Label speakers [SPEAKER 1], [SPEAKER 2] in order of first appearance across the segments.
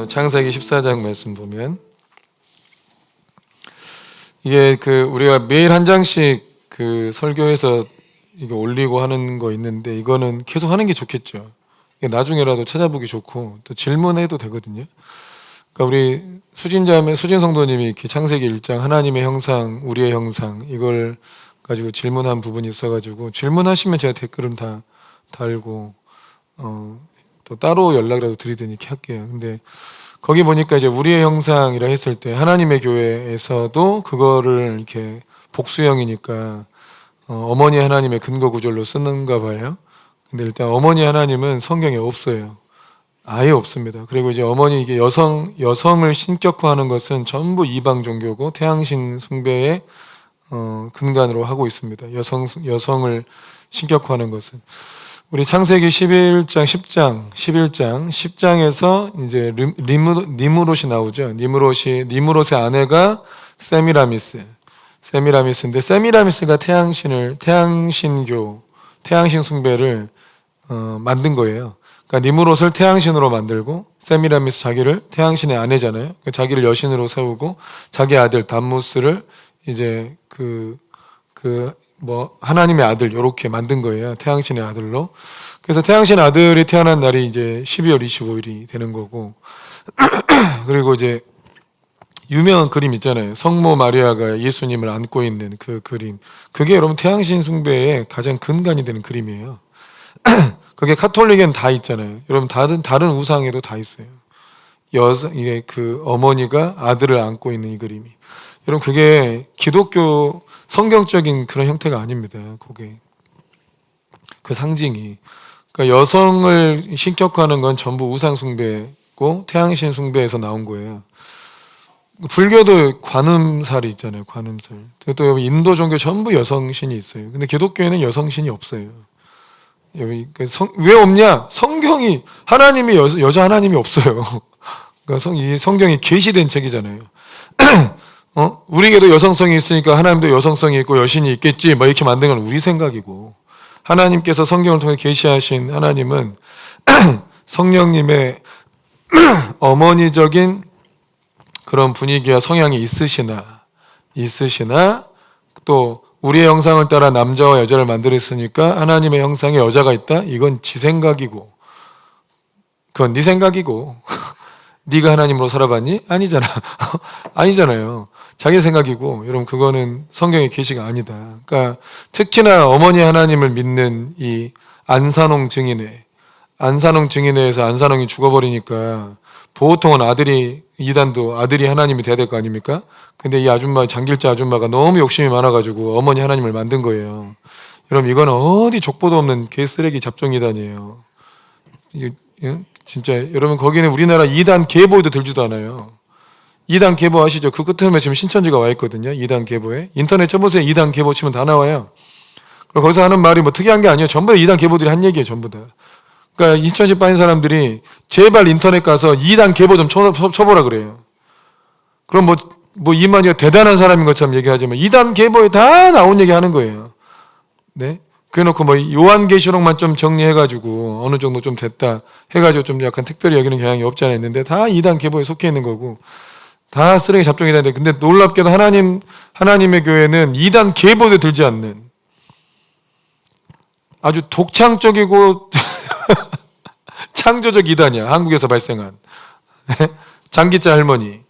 [SPEAKER 1] 창세기 14장 말씀 보면 이게 우리가 매일 한 장씩 설교에서 이거 올리고 하는 거 있는데 이거는 계속 하는 게 좋겠죠. 나중에라도 찾아보기 좋고 또 질문해도 되거든요. 그러니까 우리 수진 성도님이 이렇게 창세기 1장 하나님의 형상, 우리의 형상 이걸 가지고 질문한 부분이 있어가지고 질문하시면 제가 댓글은 다 달고 또 따로 연락이라도 드리든 이렇게 할게요. 근데 거기 보니까 이제 우리의 형상이라 했을 때 하나님의 교회에서도 그거를 이렇게 복수형이니까 어머니 하나님의 근거 구절로 쓰는가 봐요. 근데 일단 어머니 하나님은 성경에 없어요. 아예 없습니다. 그리고 이제 어머니 이게 여성을 신격화하는 것은 전부 이방 종교고 태양신 숭배의 근간으로 하고 있습니다. 여성을 신격화하는 것은 우리 창세기 11장에서 이제 니무롯이 나오죠. 니무롯의 아내가 세미라미스인데 세미라미스가 태양신 숭배를 만든 거예요. 그러니까 니무롯을 태양신으로 만들고 세미라미스 자기를 태양신의 아내잖아요. 자기를 여신으로 세우고 자기 아들 담무스를 이제 하나님의 아들 이렇게 만든 거예요. 태양신의 아들로. 그래서 태양신 아들이 태어난 날이 이제 12월 25일이 되는 거고 그리고 이제 유명한 그림 있잖아요. 성모 마리아가 예수님을 안고 있는 그 그림. 그게 여러분 태양신 숭배의 가장 근간이 되는 그림이에요. 그게 카톨릭엔 다 있잖아요. 여러분 다른 우상에도 다 있어요. 이게 어머니가 아들을 안고 있는 이 그림이. 여러분 그게 기독교 성경적인 그런 형태가 아닙니다. 그게 그 상징이. 그러니까 여성을 신격화하는 건 전부 우상 숭배고 태양신 숭배에서 나온 거예요. 불교도 관음살이 있잖아요. 관음살. 또 여기 인도 종교 전부 여성신이 있어요. 근데 기독교에는 여성신이 없어요. 왜 없냐? 성경이 하나님이 여자 하나님이 없어요. 그러니까 이 성경이 계시된 책이잖아요. 우리에게도 여성성이 있으니까 하나님도 여성성이 있고 여신이 있겠지 이렇게 만든 건 우리 생각이고 하나님께서 성경을 통해 계시하신 하나님은 성령님의 어머니적인 그런 분위기와 성향이 있으시나 또 우리의 형상을 따라 남자와 여자를 만들었으니까 하나님의 형상에 여자가 있다? 이건 지 생각이고 그건 네 생각이고 네가 하나님으로 살아봤니? 아니잖아요. 자기 생각이고 여러분 그거는 성경의 계시가 아니다. 그러니까 특히나 어머니 하나님을 믿는 이 안산홍 증인회에서 안산홍이 죽어버리니까 보통은 이단도 아들이 하나님이 돼야 될 거 아닙니까? 근데 이 장길자 아줌마가 너무 욕심이 많아가지고 어머니 하나님을 만든 거예요. 여러분 이거는 어디 족보도 없는 개쓰레기 잡종이단이에요. 진짜 여러분 거기는 우리나라 이단 계보에도 들지도 않아요. 이단 계보 아시죠? 그 끝에 지금 신천지가 와 있거든요. 이단 계보에 인터넷 쳐보세요. 이단 계보 치면 다 나와요. 그리고 거기서 하는 말이 특이한 게 아니에요. 전부 다 이단 계보들이 한 얘기예요. 전부 다. 그러니까 인천지 빠진 사람들이 제발 인터넷 가서 이단 계보 좀 쳐보라 그래요. 그럼 이만희가 대단한 사람인 것처럼 얘기하지만 이단 계보에 다 나온 얘기 하는 거예요. 네? 그래놓고 요한계시록만 좀 정리해가지고 어느 정도 좀 됐다 해가지고 좀 약간 특별히 여기는 경향이 없지 않아 있는데 다 이단 계보에 속해 있는 거고 다 쓰레기 잡종이다. 근데 놀랍게도 하나님의 교회는 이단 계보에 들지 않는 아주 독창적이고 창조적 이단이야. 한국에서 발생한 장기자 할머니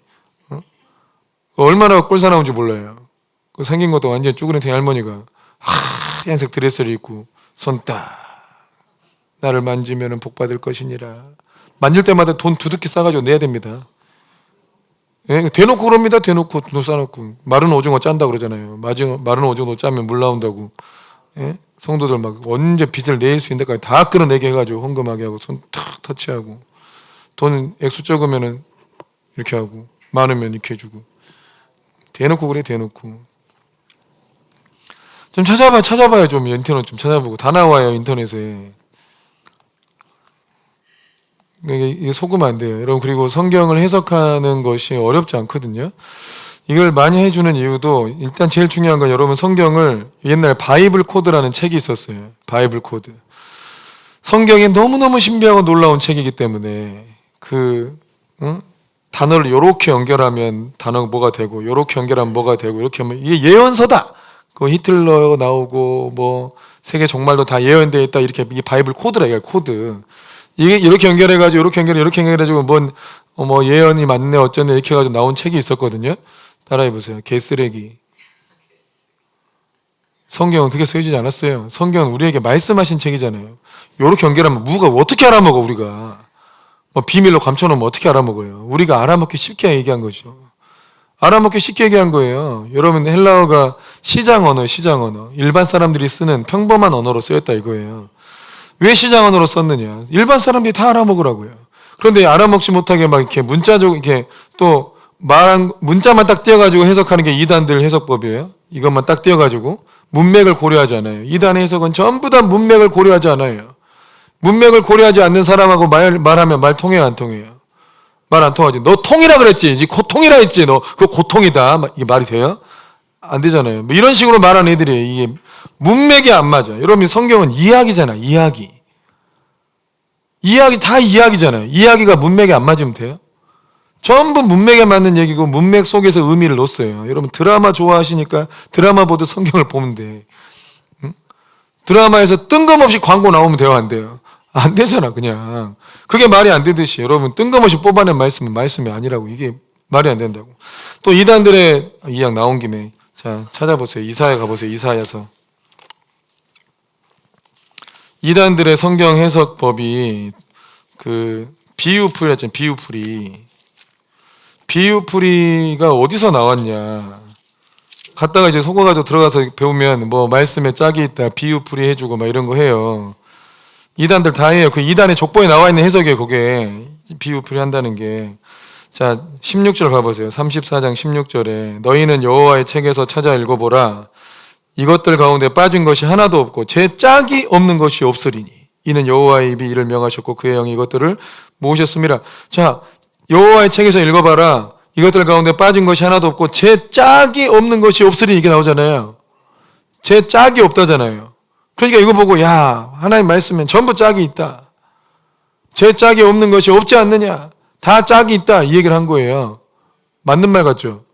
[SPEAKER 1] 얼마나 꼴사나운지 몰라요. 생긴 것도 완전히 쭈그레탱이 할머니가 하얀색 드레스를 입고 손 딱 나를 만지면 복 받을 것이니라. 만질 때마다 돈 두둑히 싸가지고 내야 됩니다. 대놓고 그럽니다. 대놓고 돈 싸놓고 마른 오징어 짠다 그러잖아요. 마른 오징어 짜면 물 나온다고. 성도들 언제 빚을 낼 수 있는 데까지 다 끌어내게 해가지고 헌금하게 하고 손 탁 터치하고 돈 액수 적으면은 이렇게 하고 많으면 이렇게 해주고 대놓고 그래. 대놓고 좀 찾아봐요. 좀 인터넷 좀 찾아보고 다 나와요. 인터넷에. 이게 속으면 안 돼요. 여러분 그리고 성경을 해석하는 것이 어렵지 않거든요. 이걸 많이 해주는 이유도 일단 제일 중요한 건 여러분 성경을 옛날 바이블 코드라는 책이 있었어요. 바이블 코드. 성경이 너무너무 신비하고 놀라운 책이기 때문에 응? 단어를 요렇게 연결하면 단어가 뭐가 되고 요렇게 연결하면 뭐가 되고 이렇게 하면 이게 예언서다. 그 히틀러 나오고 뭐 세계 종말도 다 예언되어 있다. 이렇게 이게 바이블 코드라 이게 코드. 이게 이렇게 연결해가지고 이렇게 연결해가지고 뭐 예언이 맞네 어쩌네 이렇게 해가지고 나온 책이 있었거든요. 따라해보세요. 개쓰레기. 성경은 그게 쓰여지지 않았어요. 성경은 우리에게 말씀하신 책이잖아요. 요렇게 연결하면 누가 어떻게 알아먹어 우리가. 뭐 비밀로 감춰놓으면 어떻게 알아먹어요. 우리가 알아먹기 쉽게 얘기한 거죠. 알아먹기 쉽게 얘기한 거예요. 여러분 헬라어가 시장 언어. 일반 사람들이 쓰는 평범한 언어로 쓰였다 이거예요. 왜 시장 언어로 썼느냐. 일반 사람들이 다 알아먹으라고요. 그런데 알아먹지 못하게 막 이렇게 문자적 이렇게 또 말한 문자만 딱 띄어가지고 해석하는 게 이단들 해석법이에요. 이것만 딱 띄어가지고 문맥을 고려하지 않아요. 이단의 해석은 전부 다 문맥을 고려하지 않아요. 문맥을 고려하지 않는 사람하고 말하면 말 통해요, 안 통해요? 말 안 통하지. 너 통이라 그랬지. 이제 고통이라 했지. 너 그거 고통이다. 이게 말이 돼요? 안 되잖아요. 뭐 이런 식으로 말하는 애들이 이게 문맥이 안 맞아. 여러분 성경은 이야기잖아. 이야기 다 이야기잖아요. 이야기가 문맥에 안 맞으면 돼요? 전부 문맥에 맞는 얘기고 문맥 속에서 의미를 놓았어요. 여러분 드라마 좋아하시니까 드라마 보듯 성경을 보면 돼. 응? 드라마에서 뜬금없이 광고 나오면 돼요? 안 돼요? 안 되잖아 그냥. 그게 말이 안 되듯이 여러분 뜬금없이 뽑아낸 말씀은 말씀이 아니라고. 이게 말이 안 된다고. 또 이단들의 이야기 나온 김에 자 찾아보세요. 이사야 가보세요. 이사야서. 이단들의 성경 해석법이 그 비유풀이였잖아요. 비유풀이가 어디서 나왔냐. 갔다가 이제 속아가지고 들어가서 배우면 뭐 말씀에 짝이 있다. 비유풀이 해주고 막 이런 거 해요. 이단들 다 해요. 그 이단의 족보에 나와 있는 해석이에요. 그게 비유풀이 한다는 게. 자 16절 가보세요. 34장 16절에 너희는 여호와의 책에서 찾아 읽어보라. 이것들 가운데 빠진 것이 하나도 없고 제 짝이 없는 것이 없으리니 이는 여호와의 입이 이를 명하셨고 그의 영이 이것들을 모으셨습니다. 자 여호와의 책에서 읽어봐라. 이것들 가운데 빠진 것이 하나도 없고 제 짝이 없는 것이 없으리 이게 나오잖아요. 제 짝이 없다잖아요. 그러니까 이거 보고 야 하나님 말씀엔 전부 짝이 있다. 제 짝이 없는 것이 없지 않느냐. 다 짝이 있다 이 얘기를 한 거예요. 맞는 말 같죠?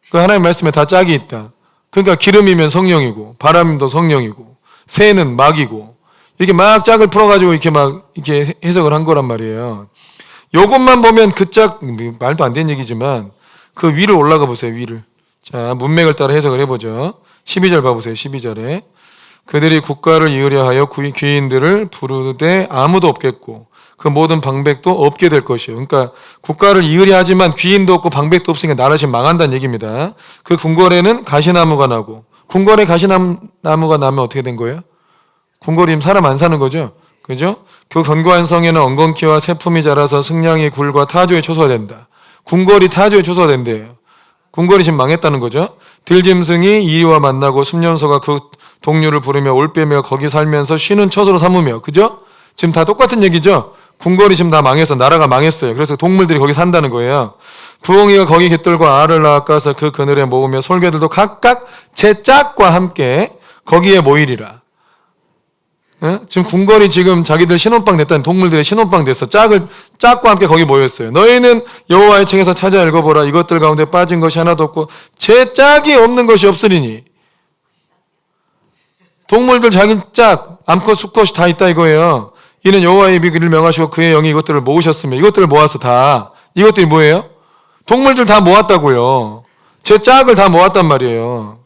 [SPEAKER 1] 그 하나님 말씀에 다 짝이 있다. 그러니까 기름이면 성령이고 바람도 성령이고 새는 막이고 이렇게 막 짝을 풀어가지고 이렇게 막 이렇게 해석을 한 거란 말이에요. 요것만 보면 그 짝 말도 안 되는 얘기지만 그 위를 올라가 보세요. 위를. 자 문맥을 따라 해석을 해보죠. 12절 봐보세요. 12절에 그들이 국가를 이으려 하여 귀인들을 부르되 아무도 없겠고 그 모든 방백도 없게 될 것이요. 그러니까 국가를 이으려 하지만 귀인도 없고 방백도 없으니까 나라 지금 망한다는 얘기입니다. 그 궁궐에는 가시나무가 나고 궁궐에 가시나무가 나면 어떻게 된 거예요? 궁궐이 사람 안 사는 거죠. 그죠? 그 견고한 성에는 엉겅퀴와 새품이 자라서 승냥이 굴과 타조에 초소화된다. 궁궐이 타조에 초소화된대요. 궁궐이 지금 망했다는 거죠. 들짐승이 이리와 만나고 숲염소가 그 동류를 부르며 올빼며 거기 살면서 쉬는 처소로 삼으며 그죠? 지금 다 똑같은 얘기죠. 궁궐이 지금 다 망해서 나라가 망했어요. 그래서 동물들이 거기 산다는 거예요. 부엉이가 거기 갯들과 알을 낳아서 그 그늘에 모으며 솔개들도 각각 제 짝과 함께 거기에 모이리라. 지금 궁궐이 지금 자기들 신혼방 됐다는 동물들의 신혼방 됐어. 짝과 함께 거기 모였어요. 너희는 여호와의 책에서 찾아 읽어보라. 이것들 가운데 빠진 것이 하나도 없고 제 짝이 없는 것이 없으리니. 동물들 자기 짝, 암컷, 수컷이 다 있다 이거예요. 이는 여호와의 입이 그를 명하시고 그의 영이 이것들을 모으셨으며 이것들을 모아서 다. 이것들이 뭐예요? 동물들 다 모았다고요. 제 짝을 다 모았단 말이에요.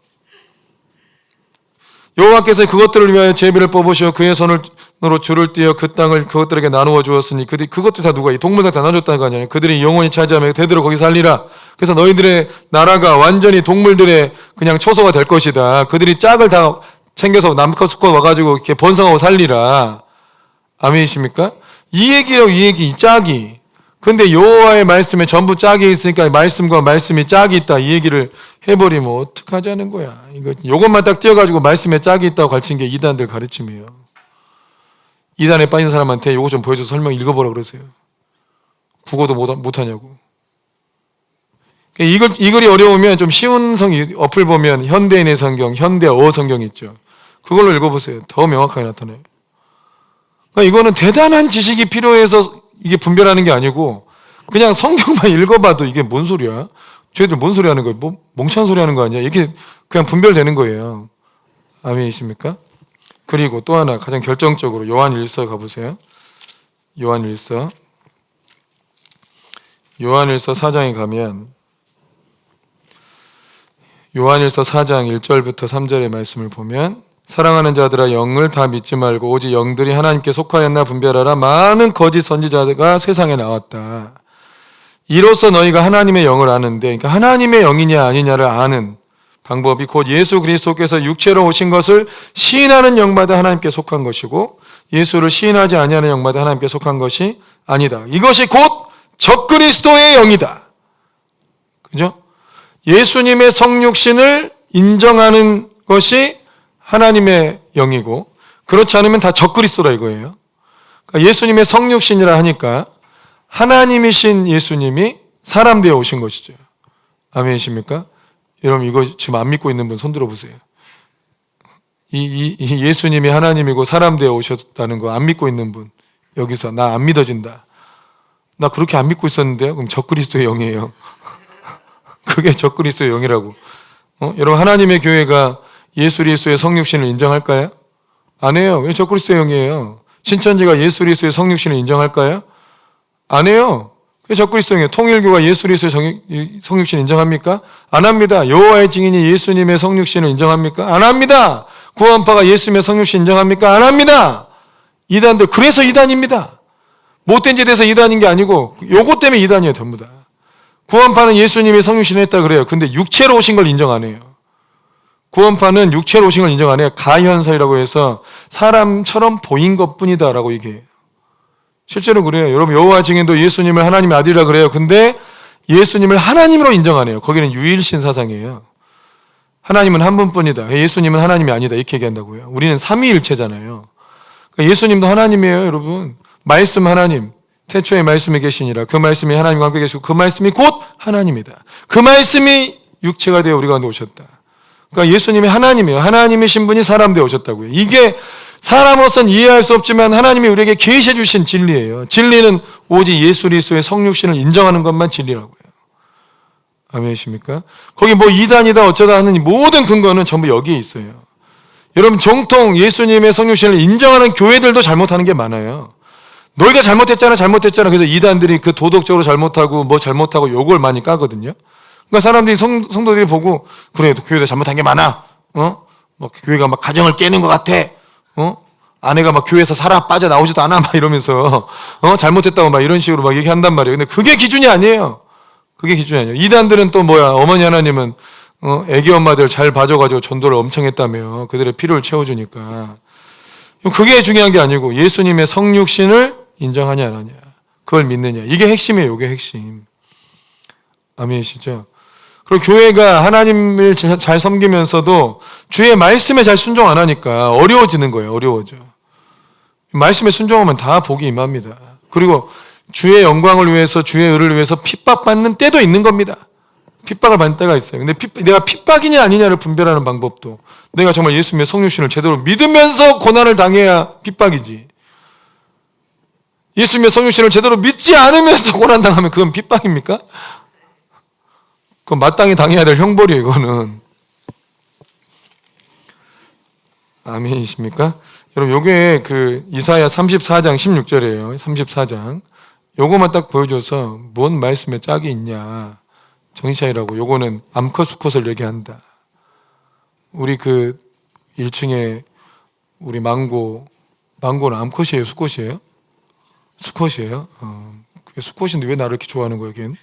[SPEAKER 1] 여호와께서 그것들을 위하여 제비를 뽑으시어 그의 손으로 줄을 띄어 그 땅을 그것들에게 나누어 주었으니 그것들 다 누가 이 동물들 다 나눠줬다는 거 아니에요. 그들이 영원히 차지하며 대대로 거기 살리라. 그래서 너희들의 나라가 완전히 동물들의 그냥 초소가 될 것이다. 그들이 짝을 다 챙겨서 남컷 수컷 와가지고 이렇게 번성하고 살리라. 아멘이십니까? 이 얘기요, 이 얘기, 이 짝이. 근데 여호와의 말씀에 전부 짝이 있으니까 말씀과 말씀이 짝이 있다 이 얘기를 해버리면 어떡하자는 거야. 이것만 딱 띄어가지고 말씀에 짝이 있다고 가르친 게 이단들 가르침이에요. 이단에 빠진 사람한테 이거 좀 보여줘서 설명 읽어보라 그러세요. 국어도 못하냐고. 이 글이 어려우면 좀 쉬운 어플 보면 현대인의 성경, 현대어 성경 있죠. 그걸로 읽어보세요. 더 명확하게 나타나요. 그러니까 이거는 대단한 지식이 필요해서 이게 분별하는 게 아니고 그냥 성경만 읽어봐도 이게 뭔 소리야? 쟤들 뭔 소리 하는 거야? 뭐 멍청한 소리 하는 거 아니야? 이게 그냥 분별되는 거예요. 아멘이십니까? 그리고 또 하나 가장 결정적으로 요한일서 가보세요. 요한일서 4장에 가면 요한일서 4장 1절부터 3절의 말씀을 보면 사랑하는 자들아 영을 다 믿지 말고 오직 영들이 하나님께 속하였나 분별하라. 많은 거짓 선지자가 세상에 나왔다. 이로써 너희가 하나님의 영을 아는데, 그러니까 하나님의 영이냐 아니냐를 아는 방법이 곧 예수 그리스도께서 육체로 오신 것을 시인하는 영마다 하나님께 속한 것이고 예수를 시인하지 아니하는 영마다 하나님께 속한 것이 아니다. 이것이 곧 적그리스도의 영이다. 그죠? 예수님의 성육신을 인정하는 것이 하나님의 영이고 그렇지 않으면 다 적그리스도라 이거예요. 그러니까 예수님의 성육신이라 하니까 하나님이신 예수님이 사람 되어 오신 것이죠. 아멘이십니까? 여러분 이거 지금 안 믿고 있는 분 손 들어보세요. 이 예수님이 하나님이고 사람 되어 오셨다는 거 안 믿고 있는 분 여기서 나 안 믿어진다. 나 그렇게 안 믿고 있었는데요. 그럼 적그리스도의 영이에요. 그게 적그리스도의 영이라고. 여러분 하나님의 교회가 예수 그리스도의 성육신을 인정할까요? 안 해요. 왜 적그리스도의 영이에요? 신천지가 예수 그리스도의 성육신을 인정할까요? 안 해요. 왜 적그리스도의 영이에요? 통일교가 예수 그리스도의 성육신 인정합니까? 안 합니다. 여호와의 증인이 예수님의 성육신을 인정합니까? 안 합니다. 구원파가 예수님의 성육신 인정합니까? 안 합니다. 이단들 그래서 이단입니다. 못된 짓 해서 이단인 게 아니고 요것 때문에 이단이에요. 전부 다. 구원파는 예수님의 성육신을 했다 그래요. 근데 육체로 오신 걸 인정 안 해요. 구원파는 육체로 오신 걸 인정 안 해요. 가현설이라고 해서 사람처럼 보인 것뿐이다 라고 얘기해요. 실제로 그래요. 여러분 여호와 증인도 예수님을 하나님의 아들이라 그래요. 근데 예수님을 하나님으로 인정 안 해요. 거기는 유일신 사상이에요. 하나님은 한 분뿐이다. 예수님은 하나님이 아니다. 이렇게 얘기한다고요. 우리는 삼위일체잖아요. 그러니까 예수님도 하나님이에요. 여러분. 말씀 하나님. 태초에 말씀이 계시니라. 그 말씀이 하나님과 함께 계시고 그 말씀이 곧 하나님이다. 그 말씀이 육체가 되어 우리 가운데 오셨다. 그러니까 예수님이 하나님이에요. 하나님이신 분이 사람 되어 오셨다고요. 이게 사람으로서는 이해할 수 없지만 하나님이 우리에게 계시해 주신 진리예요. 진리는 오직 예수 그리스도의 성육신을 인정하는 것만 진리라고요. 아멘이십니까? 거기 뭐 이단이다 어쩌다 하는 모든 근거는 전부 여기에 있어요. 여러분 정통 예수님의 성육신을 인정하는 교회들도 잘못하는 게 많아요. 너희가 잘못했잖아. 그래서 이단들이 그 도덕적으로 잘못하고 뭐 잘못하고 요걸 많이 까거든요. 그러니까 사람들이 성도들이 보고 그래 교회도 잘못한 게 많아. 뭐 교회가 막 가정을 깨는 것 같아. 아내가 막 교회에서 살아 빠져 나오지도 않아 막 이러면서 잘못했다고 막 이런 식으로 막 얘기한단 말이에요. 근데 그게 기준이 아니에요. 그게 기준이 아니에요. 이단들은 또 뭐야? 어머니 하나님은 애기 엄마들 잘 봐줘가지고 전도를 엄청 했다며. 그들의 필요를 채워주니까. 그게 중요한 게 아니고 예수님의 성육신을 인정하냐 안 하냐. 그걸 믿느냐. 이게 핵심이에요. 이게 핵심. 아멘이시죠? 그리고 교회가 하나님을 잘 섬기면서도 주의 말씀에 잘 순종 안 하니까 어려워지는 거예요. 어려워져. 말씀에 순종하면 다 복이 임합니다. 그리고 주의 영광을 위해서 주의 의를 위해서 핍박받는 때도 있는 겁니다. 핍박을 받는 때가 있어요. 근데 내가 핍박이냐 아니냐를 분별하는 방법도 내가 정말 예수님의 성육신을 제대로 믿으면서 고난을 당해야 핍박이지. 예수님의 성육신을 제대로 믿지 않으면서 고난당하면 그건 핍박입니까? 그건 마땅히 당해야 될 형벌이에요. 이거는. 아멘이십니까? 여러분 요게 그 이사야 34장 16절이에요. 34장. 요거만 딱 보여줘서 뭔 말씀에 짝이 있냐. 정신차리라고. 요거는 암컷 수컷을 얘기한다. 우리 그 1층에 우리 망고는 암컷이에요? 수컷이에요? 수컷이에요? 그게 수컷인데 왜 나를 이렇게 좋아하는 거야, 걔는?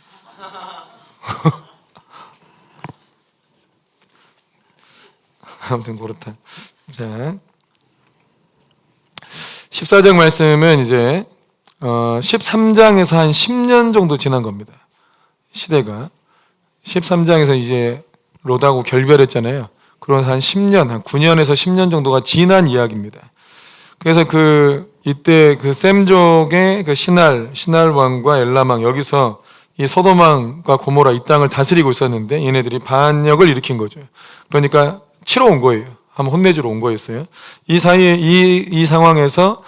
[SPEAKER 1] 아무튼 그렇다. 자, 14장 말씀은 이제 13장에서 한 10년 정도 지난 겁니다. 시대가. 13장에서 이제 롯하고 결별했잖아요. 그런 한 10년, 한 9년에서 10년 정도가 지난 이야기입니다. 그래서 이때 그 셈족의 그 신할 왕과 엘람 왕, 여기서 이 소돔왕과 고모라 이 땅을 다스리고 있었는데 얘네들이 반역을 일으킨 거죠. 그러니까 치러 온 거예요. 한번 혼내주러 온 거였어요. 이 사이에 이 상황에서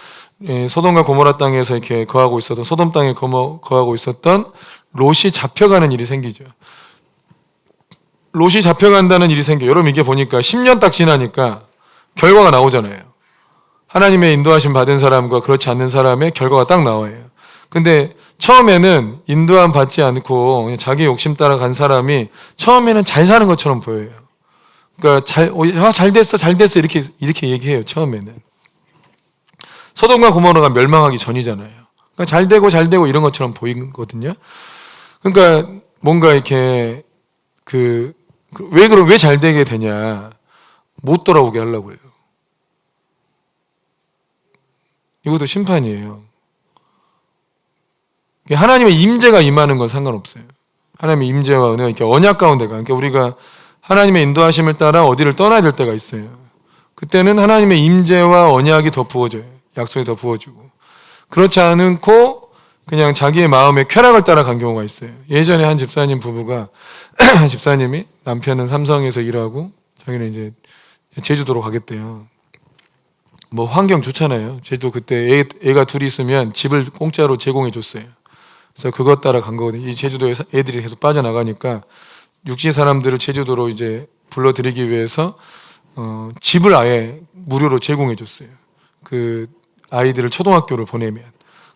[SPEAKER 1] 소돔과 고모라 땅에서 이렇게 거하고 있었던 소돔 땅에 거하고 있었던 롯이 잡혀가는 일이 생기죠. 롯이 잡혀간다는 일이 생겨. 여러분 이게 보니까 10년 딱 지나니까 결과가 나오잖아요. 하나님의 인도하심 받은 사람과 그렇지 않는 사람의 결과가 딱 나와요. 근데 처음에는 인도함 받지 않고 그냥 자기 욕심 따라 간 사람이 처음에는 잘 사는 것처럼 보여요. 그러니까 잘 됐어 이렇게 얘기해요. 처음에는 소돔과 고모라가 멸망하기 전이잖아요. 그러니까 잘 되고 이런 것처럼 보이거든요. 그러니까 뭔가 이렇게 왜 잘 되게 되냐? 못 돌아오게 하려고 해요. 이것도 심판이에요. 하나님의 임재가 임하는 건 상관없어요. 하나님의 임재와 은혜가 이렇게 언약 가운데가. 그러니까 우리가 하나님의 인도하심을 따라 어디를 떠나야 될 때가 있어요. 그때는 하나님의 임재와 언약이 더 부어져요. 약속이 더 부어지고. 그렇지 않고 그냥 자기의 마음의 쾌락을 따라간 경우가 있어요. 예전에 한 집사님 부부가 집사님이 남편은 삼성에서 일하고 자기는 이제 제주도로 가겠대요. 뭐 환경 좋잖아요. 제주도 그때 애가 둘이 있으면 집을 공짜로 제공해 줬어요. 그래서 그것 따라 간 거거든요. 이 제주도에 애들이 계속 빠져나가니까 육지 사람들을 제주도로 이제 불러들이기 위해서 집을 아예 무료로 제공해 줬어요. 그 아이들을 초등학교를 보내면.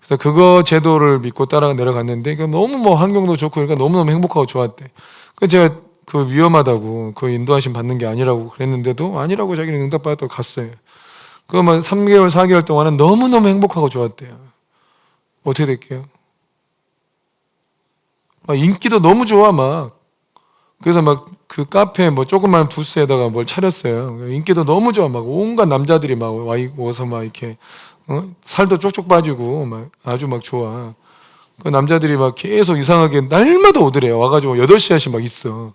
[SPEAKER 1] 그래서 그거 제도를 믿고 따라 내려갔는데 너무 뭐 환경도 좋고 그러니까 너무너무 행복하고 좋았대. 그래서 제가 그 위험하다고 그 인도하심 받는 게 아니라고 그랬는데도 아니라고 자기는 응답받았다고 갔어요. 그만 3개월 4개월 동안은 너무너무 행복하고 좋았대요. 어떻게 될게요? 인기도 너무 좋아 막. 그래서 막 그 카페 뭐 조그만 부스에다가 뭘 차렸어요. 인기도 너무 좋아 막 온갖 남자들이 막 와서 막 이렇게 살도 쪽쪽 빠지고 막 아주 막 좋아. 그 남자들이 막 계속 이상하게 날마다 오더래요. 와가지고 8시간씩 막 있어.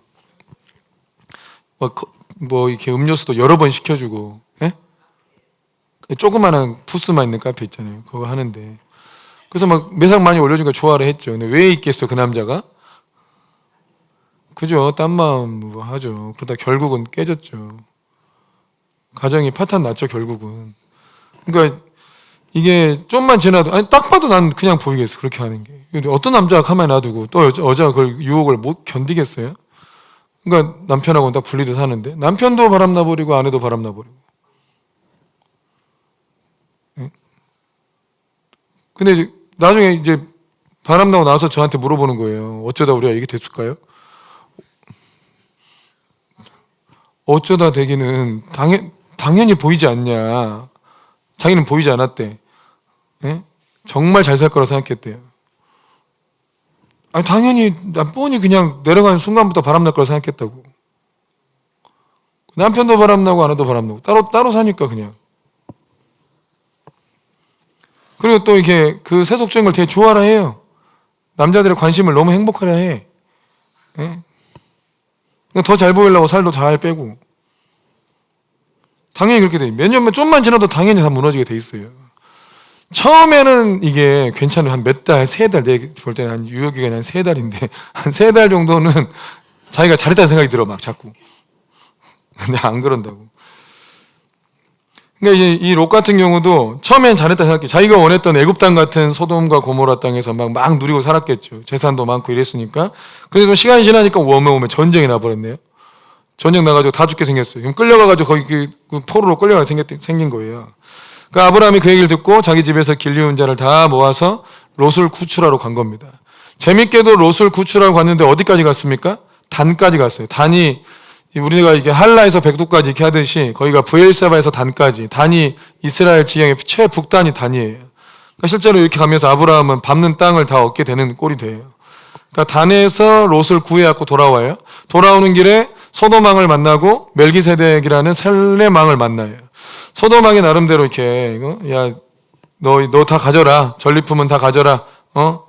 [SPEAKER 1] 뭐 이렇게 음료수도 여러 번 시켜주고. 예? 조그만한 부스만 있는 카페 있잖아요. 그거 하는데. 그래서 막 매상 많이 올려주니까 좋아를 했죠. 근데 왜 있겠어 그 남자가? 그죠. 딴 마음 하죠. 그러다 결국은 깨졌죠. 가정이 파탄 났죠 결국은. 그러니까 이게 좀만 지나도 아니 딱 봐도 난 그냥 보이겠어 그렇게 하는 게. 근데 어떤 남자가 가만히 놔두고 또 여자가 그걸 유혹을 못 견디겠어요? 그러니까 남편하고는 딱 분리도 사는데 남편도 바람나버리고 아내도 바람나버리고. 근데 나중에 이제 바람나고 나서 저한테 물어보는 거예요. 어쩌다 우리가 이게 됐을까요? 어쩌다 되기는 당연히 보이지 않냐. 자기는 보이지 않았대. 예? 정말 잘 살 거라 생각했대요. 아니 당연히 나 뻔히 그냥 내려가는 순간부터 바람날 거라 생각했다고. 남편도 바람나고 아내도 바람나고 따로 사니까 그냥. 그리고 또 이렇게 그 세속적인 걸 되게 좋아라 해요. 남자들의 관심을 너무 행복하라 해. 예? 더 잘 보이려고 살도 잘 빼고. 당연히 그렇게 돼. 몇 년만 좀만 지나도 당연히 다 무너지게 돼 있어요. 처음에는 이게 괜찮아요. 한 몇 달, 3달, 내 볼 때는 한 유효기간이 한 3달인데 한 3달 정도는 자기가 잘했다는 생각이 들어 막 자꾸. 근데 안 그런다고. 그러니까 이제 이 롯 같은 경우도 처음엔 잘했다 생각해. 자기가 원했던 애굽 땅 같은 소돔과 고모라 땅에서 막 누리고 살았겠죠. 재산도 많고 이랬으니까. 그런데 좀 시간이 지나니까 오메 전쟁이 나버렸네요. 전쟁 나가지고 다 죽게 생겼어요. 그럼 끌려가가지고 거기 그 포로로 끌려가 생긴 거예요. 그 아브라함이 그 얘기를 듣고 자기 집에서 길리운 자를 다 모아서 롯을 구출하러 간 겁니다. 재밌게도 롯을 구출하러 갔는데 어디까지 갔습니까? 단까지 갔어요. 단이 우리가 이게 할라에서 백두까지 이렇게 하듯이 거기가 브엘세바에서 단까지. 단이 이스라엘 지형의 최북단이 단이에요. 그러니까 실제로 이렇게 가면서 아브라함은 밟는 땅을 다 얻게 되는 꼴이 돼요. 그러니까 단에서 롯을 구해갖고 돌아와요. 돌아오는 길에 소돔왕을 만나고 멜기세덱이라는 살렘왕을 만나요. 소돔왕이 나름대로 이렇게 야 너 다 가져라. 전리품은 다 가져라.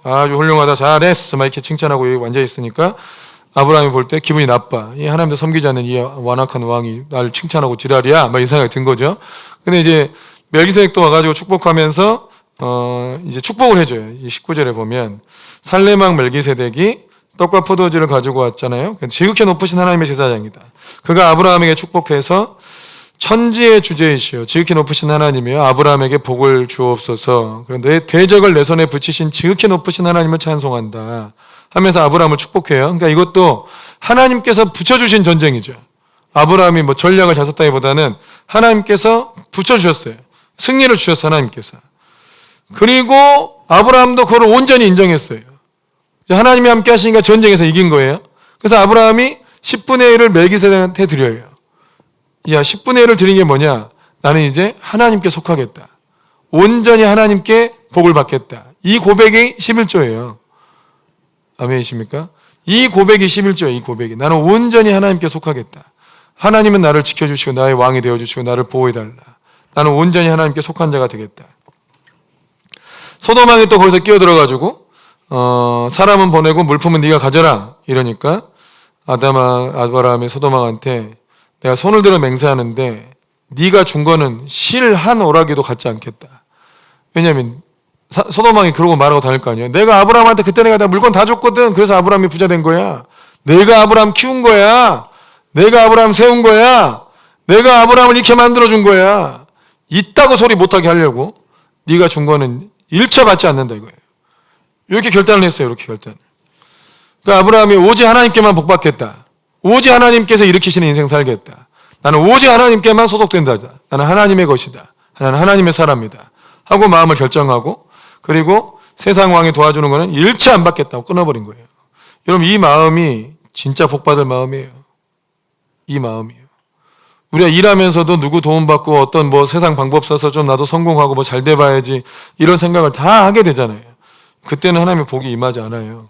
[SPEAKER 1] 아주 훌륭하다. 잘했어. 막 이렇게 칭찬하고 여기 앉아 있으니까 아브라함이 볼 때 기분이 나빠. 이 하나님도 섬기지 않는 이 완악한 왕이 나를 칭찬하고 지랄이야. 막 이 생각이 든 거죠. 근데 이제 멜기세덱도 와가지고 축복하면서 이제 축복을 해줘요. 이 19절에 보면 살렘왕 멜기세덱이 떡과 포도주를 가지고 왔잖아요. 지극히 높으신 하나님의 제사장이다. 그가 아브라함에게 축복해서 천지의 주제이시여 지극히 높으신 하나님이여 아브라함에게 복을 주옵소서. 그런데 대적을 내 손에 붙이신 지극히 높으신 하나님을 찬송한다 하면서 아브라함을 축복해요. 그러니까 이것도 하나님께서 붙여주신 전쟁이죠. 아브라함이 뭐 전략을 잘 썼다기보다는 하나님께서 붙여주셨어요. 승리를 주셨어요, 하나님께서. 그리고 아브라함도 그걸 온전히 인정했어요. 하나님이 함께 하시니까 전쟁에서 이긴 거예요. 그래서 아브라함이 10분의 1을 멜기세덱한테 드려요. 야, 10분의 1을 드린 게 뭐냐? 나는 이제 하나님께 속하겠다. 온전히 하나님께 복을 받겠다. 이 고백이 11조예요. 아멘이십니까? 이 고백이 11조예요. 이 고백이. 나는 온전히 하나님께 속하겠다. 하나님은 나를 지켜주시고 나의 왕이 되어주시고 나를 보호해달라. 나는 온전히 하나님께 속한 자가 되겠다. 소돔왕이 또 거기서 끼어들어가지고 사람은 보내고 물품은 네가 가져라 이러니까 아브라함이 소돔왕한테 내가 손을 들어 맹세하는데 네가 준 거는 실 한 오라기도 갖지 않겠다. 왜냐하면 소돔왕이 그러고 말하고 다닐 거 아니에요. 내가 아브라함한테 그때 내가 다 물건 다 줬거든. 그래서 아브라함이 부자 된 거야. 내가 아브라함 키운 거야. 내가 아브라함 세운 거야. 내가 아브라함을 이렇게 만들어준 거야. 있다고 소리 못하게 하려고 네가 준 거는 일체 받지 않는다 이거예요. 이렇게 결단을 했어요. 이렇게 결단. 그러니까 아브라함이 오직 하나님께만 복받겠다. 오직 하나님께서 일으키시는 인생 살겠다. 나는 오직 하나님께만 소속된다. 나는 하나님의 것이다. 나는 하나님의 사람이다. 하고 마음을 결정하고 그리고 세상 왕이 도와주는 거는 일체 안 받겠다고 끊어버린 거예요. 여러분 이 마음이 진짜 복받을 마음이에요. 이 마음이에요. 우리가 일하면서도 누구 도움받고 어떤 뭐 세상 방법 써서 좀 나도 성공하고 뭐 잘 돼봐야지 이런 생각을 다 하게 되잖아요. 그때는 하나님의 복이 임하지 않아요.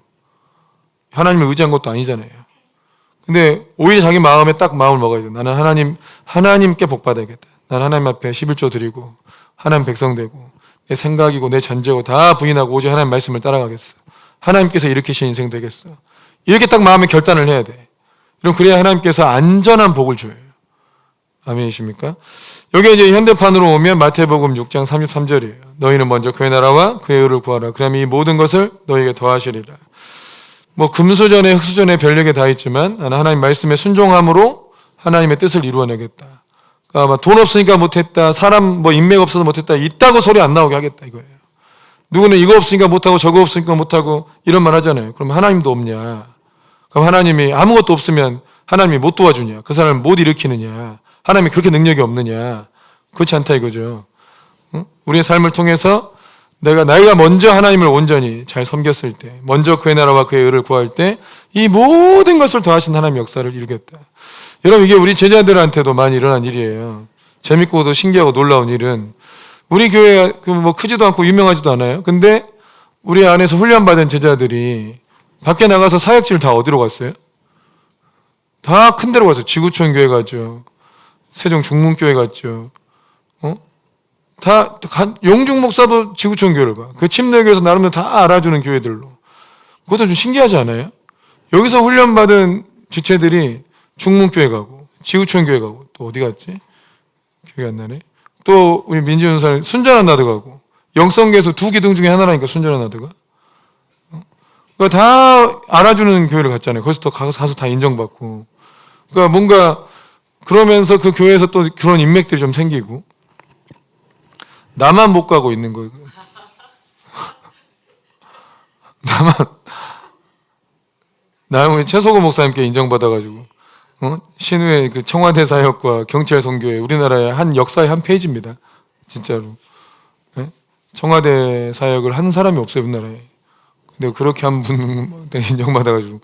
[SPEAKER 1] 하나님을 의지한 것도 아니잖아요. 근데 오히려 자기 마음에 딱 마음을 먹어야 돼요. 나는 하나님께 복받아야겠다. 나는 하나님 앞에 11조 드리고 하나님 백성 되고 내 생각이고 내 전제고 다 부인하고 오직 하나님 말씀을 따라가겠어. 하나님께서 일으키신 인생 되겠어. 이렇게 딱 마음에 결단을 해야 돼. 그럼 그래야 하나님께서 안전한 복을 줘요. 아멘이십니까? 여기 이제 현대판으로 오면 마태복음 6장 33절이에요. 너희는 먼저 그의 나라와 그의 의를 구하라. 그러면 이 모든 것을 너희에게 더하시리라. 뭐 금수전에 흑수전에 별력에 다 있지만 나는 하나님 말씀에 순종함으로 하나님의 뜻을 이루어내겠다. 그러니까 돈 없으니까 못했다. 사람 뭐 인맥 없어서 못했다. 있다고 소리 안 나오게 하겠다 이거예요. 누구는 이거 없으니까 못하고 저거 없으니까 못하고 이런 말 하잖아요. 그럼 하나님도 없냐? 그럼 하나님이 아무것도 없으면 하나님이 못 도와주냐? 그 사람을 못 일으키느냐? 하나님이 그렇게 능력이 없느냐? 그렇지 않다 이거죠. 응? 우리의 삶을 통해서 나이가 먼저 하나님을 온전히 잘 섬겼을 때, 먼저 그의 나라와 그의 의를 구할 때 이 모든 것을 더하신 하나님의 역사를 이루겠다. 여러분 이게 우리 제자들한테도 많이 일어난 일이에요. 재밌고도 신기하고 놀라운 일은 우리 교회 뭐 크지도 않고 유명하지도 않아요. 근데 우리 안에서 훈련받은 제자들이 밖에 나가서 사역지를 다 어디로 갔어요? 다 큰 데로 갔어요. 지구촌 교회 갔죠. 세종 중문교회 갔죠. 용중 목사도 지구촌 교회를 가. 그 침례교회에서 나름대로 다 알아주는 교회들로. 그것도 좀 신기하지 않아요? 여기서 훈련받은 지체들이 중문교회 가고 지구촌 교회 가고 또 어디 갔지? 기억이 안 나네. 또 우리 민지훈사 순전한 나드 가고 영성계에서 두 기둥 중에 하나라니까 순전한 나드가. 다 알아주는 교회를 갔잖아요. 거기서 또 가서 다 인정받고. 그러니까 뭔가 그러면서 그 교회에서 또 그런 인맥들이 좀 생기고 나만 못 가고 있는 거예요. 나는 최소고 목사님께 인정받아가지고 신우의 그 청와대 사역과 경찰 선교회 우리나라의 한 역사의 한 페이지입니다. 진짜로. 네? 청와대 사역을 한 사람이 없어요 우리나라에. 근데 그렇게 한 분 인정받아가지고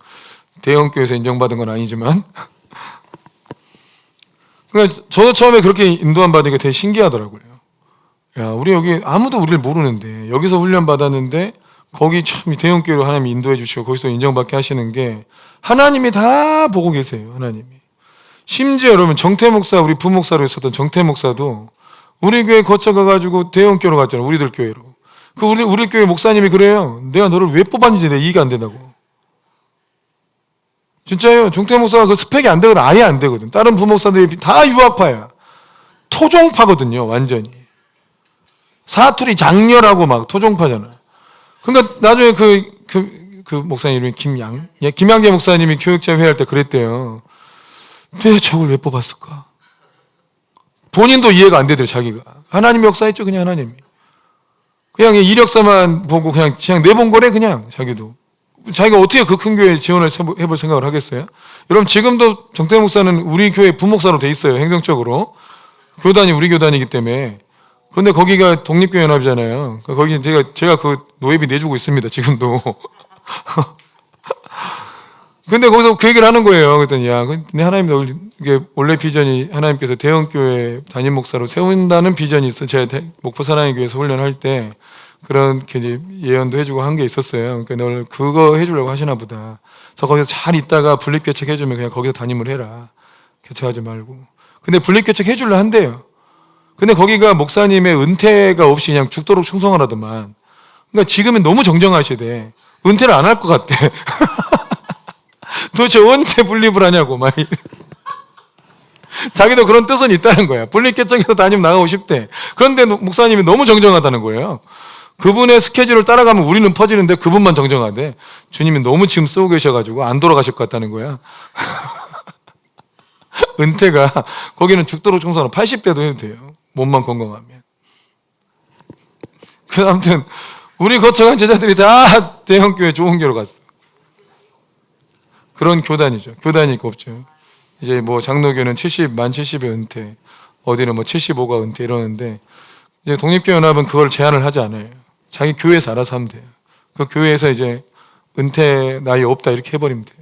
[SPEAKER 1] 대형교회에서 인정받은 건 아니지만 그러니까 저도 처음에 그렇게 인도한 받으니까 되게 신기하더라고요. 야, 우리 여기 아무도 우리를 모르는데 여기서 훈련 받았는데 거기 참 대형교회로 하나님이 인도해 주시고 거기서 인정받게 하시는 게 하나님이 다 보고 계세요. 하나님이. 심지어 여러분 정태 목사 우리 부목사로 있었던 정태 목사도 우리 교회 거쳐가가지고 대형교회로 갔잖아요. 우리들 교회로. 우리 교회 목사님이 그래요. 내가 너를 왜 뽑았는지 내 이해가 안 된다고. 진짜요. 정태 목사가 그 스펙이 안 되거든. 아예 안 되거든. 다른 부목사들이 다 유학파야. 토종파거든요. 완전히. 사투리 장렬하고 막 토종파잖아. 그러니까 나중에 그 목사님 이름이 김양재 목사님이 교육자 회의할 때 그랬대요. 왜 저걸 왜 뽑았을까? 본인도 이해가 안 되더래, 자기가. 하나님이 역사했죠, 그냥 하나님이. 그냥 이력서만 보고 그냥 내본 거래, 그냥 자기도. 자기가 어떻게 그 큰 교회에 지원을 해볼 생각을 하겠어요? 여러분, 지금도 정태영 목사는 우리 교회 부목사로 돼 있어요, 행정적으로. 교단이 우리 교단이기 때문에. 그런데 거기가 독립교회 연합이잖아요. 거기 제가 그 노예비 내주고 있습니다, 지금도. 근데 거기서 그 얘기를 하는 거예요. 그랬더니, 야, 근데 하나님, 이게 원래 비전이 하나님께서 대형교회 담임 목사로 세운다는 비전이 있어. 제가 목포 사랑의 교회에서 훈련할 때 그렇게 이제 예언도 해주고 한 게 있었어요. 그러니까 널 그거 해주려고 하시나 보다. 그래서 거기서 잘 있다가 분립개척 해주면 그냥 거기서 담임을 해라. 개척하지 말고. 근데 분립개척 해주려 한대요. 근데 거기가 목사님의 은퇴가 없이 그냥 죽도록 충성을 하더만. 그러니까 지금은 너무 정정하시대. 은퇴를 안 할 것 같대. 도대체 언제 분립을 하냐고 막. 자기도 그런 뜻은 있다는 거야. 분립개척에서 담임 나가고 싶대. 그런데 목사님이 너무 정정하다는 거예요. 그분의 스케줄을 따라가면 우리는 퍼지는데 그분만 정정하대. 주님이 너무 지금 쓰고 계셔가지고 안 돌아가실 것 같다는 거야. 은퇴가 거기는 죽도록 충성을 80대도 해도 돼요. 몸만 건강하면. 아무튼 우리 거쳐간 제자들이 다 대형교회 좋은 교회로 갔어. 그런 교단이죠. 교단이 있고 없죠. 이제 뭐 장로교는 만 70에 은퇴, 어디는 뭐 75가 은퇴 이러는데, 이제 독립교회 연합은 그걸 제한을 하지 않아요. 자기 교회에서 알아서 하면 돼요. 그 교회에서 이제 은퇴 나이 없다 이렇게 해버리면 돼요.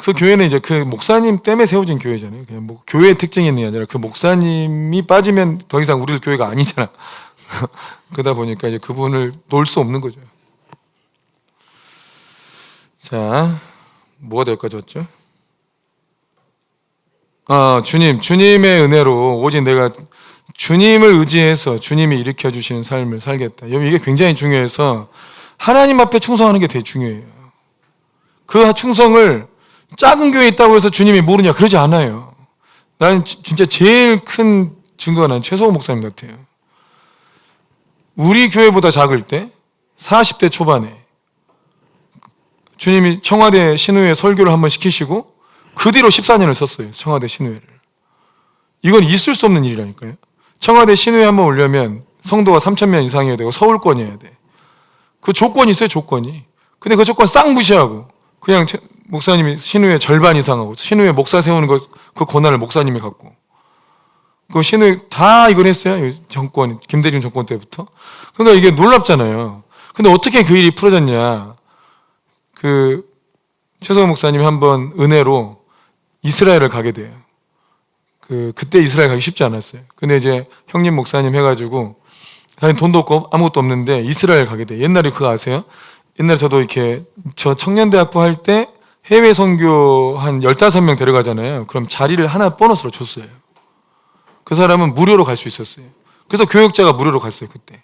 [SPEAKER 1] 그 교회는 이제 그 목사님 때문에 세워진 교회잖아요. 그냥 뭐 교회의 특징이 있는 게 아니라 그 목사님이 빠지면 더 이상 우리 교회가 아니잖아. 그러다 보니까 이제 그분을 놓을 수 없는 거죠. 자, 뭐가 될까지 왔죠? 주님의 은혜로 오직 내가 주님을 의지해서 주님이 일으켜 주시는 삶을 살겠다. 이게 굉장히 중요해서 하나님 앞에 충성하는 게 되게 중요해요. 그 충성을 작은 교회에 있다고 해서 주님이 모르냐 그러지 않아요. 나는 진짜 제일 큰 증거가 난 최소호 목사님 같아요. 우리 교회보다 작을 때 40대 초반에 주님이 청와대 신우회 설교를 한번 시키시고 그 뒤로 14년을 썼어요. 청와대 신우회를. 이건 있을 수 없는 일이라니까요. 청와대 신우회 한번 오려면 성도가 3,000명 이상이어야 되고 서울권이어야 돼. 그 조건이 있어요, 조건이. 근데 그 조건 싹 무시하고 그냥 목사님이 신우회 절반 이상하고 신우회 목사 세우는 그 권한을 목사님이 갖고 그 신우회 다 이걸 했어요. 정권, 김대중 정권 때부터. 그러니까 이게 놀랍잖아요. 근데 어떻게 그 일이 풀어졌냐. 최성호 목사님이 한번 은혜로 이스라엘을 가게 돼요. 그때 이스라엘 가기 쉽지 않았어요. 근데 이제 형님 목사님 해가지고 자기 돈도 없고 아무것도 없는데 이스라엘 가게 돼요. 옛날에 그거 아세요? 옛날에 저도 이렇게 저 청년대학부 할 때 해외 선교 한 15명 데려가잖아요. 그럼 자리를 하나 보너스로 줬어요. 그 사람은 무료로 갈 수 있었어요. 그래서 교육자가 무료로 갔어요, 그때.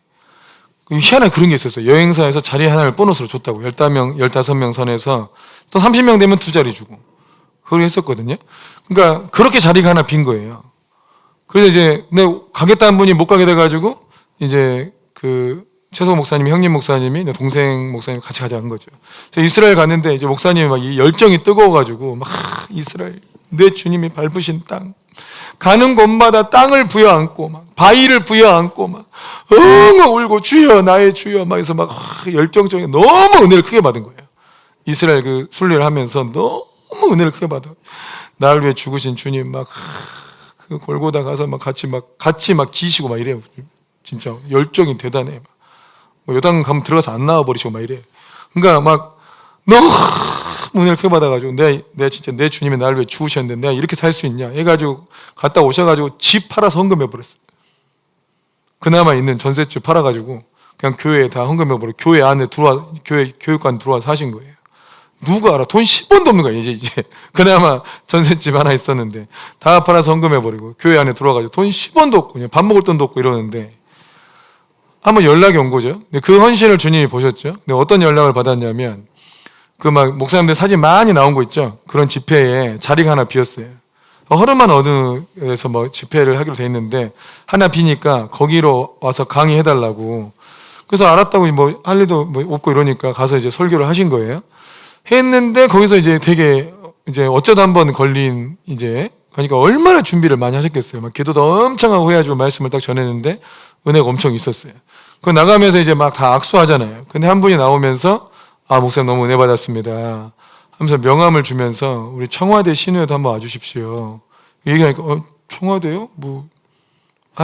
[SPEAKER 1] 희한하게 그런 게 있었어요. 여행사에서 자리 하나를 보너스로 줬다고. 15명 선에서 또 30명 되면 2자리 주고. 그걸 했었거든요. 그러니까 그렇게 자리가 하나 빈 거예요. 그래서 이제 내 가겠다는 분이 못 가게 돼가지고 이제 최소 목사님이 형님 목사님이 내 동생 목사님 같이 가자 한 거죠. 이스라엘 갔는데 이제 목사님이 막 이 열정이 뜨거워가지고 막 이스라엘 내 주님이 밟으신 땅 가는 곳마다 땅을 부여안고 막 바위를 부여안고 막 엉엉 울고 주여 나의 주여 막 해서 막 열정적인 너무 은혜를 크게 받은 거예요. 이스라엘 그 순례를 하면서 너무 은혜를 크게 받아. 나를 위해 죽으신 주님 막 그 골고다 가서 막 같이 막 기시고 막 이래요. 진짜 열정이 대단해. 뭐 요단 가면 들어가서 안 나와 버리시고 막 이래. 그러니까 막 너무 은혜를 크게 받아가지고 내가 진짜 내 주님이 나를 위해 죽으셨는데 내가 이렇게 살 수 있냐 해가지고 갔다 오셔가지고 집 팔아서 헌금해 버렸어요. 그나마 있는 전셋집 팔아가지고 그냥 교회에 다 헌금해 버리고 교회 안에 들어와 교육관 들어와서 하신 거예요. 누가 알아? 돈 10원도 없는 거야 이제. 그나마 전셋집 하나 있었는데 다 팔아서 헌금해 버리고 교회 안에 들어와가지고 돈 10원도 없고 그냥 밥 먹을 돈도 없고 이러는데 한번 연락이 온 거죠. 그 헌신을 주님이 보셨죠. 근데 어떤 연락을 받았냐면 막 목사님들 사진 많이 나온 거 있죠. 그런 집회에 자리가 하나 비었어요. 허름한 어느에서 뭐 집회를 하기로 돼 있는데 하나 비니까 거기로 와서 강의해달라고. 그래서 알았다고 뭐 할 일도 뭐 없고 이러니까 가서 이제 설교를 하신 거예요. 했는데 거기서 이제 되게 이제 어쩌다 한번 걸린 이제 그러니까 얼마나 준비를 많이 하셨겠어요. 막 기도도 엄청 하고 해가지고 말씀을 딱 전했는데 은혜가 엄청 있었어요. 그 나가면서 이제 막 다 악수하잖아요. 근데 한 분이 나오면서 목사님 너무 은혜 받았습니다 하면서 명함을 주면서 우리 청와대 신우회도 한번 와주십시오. 얘기하니까 청와대요?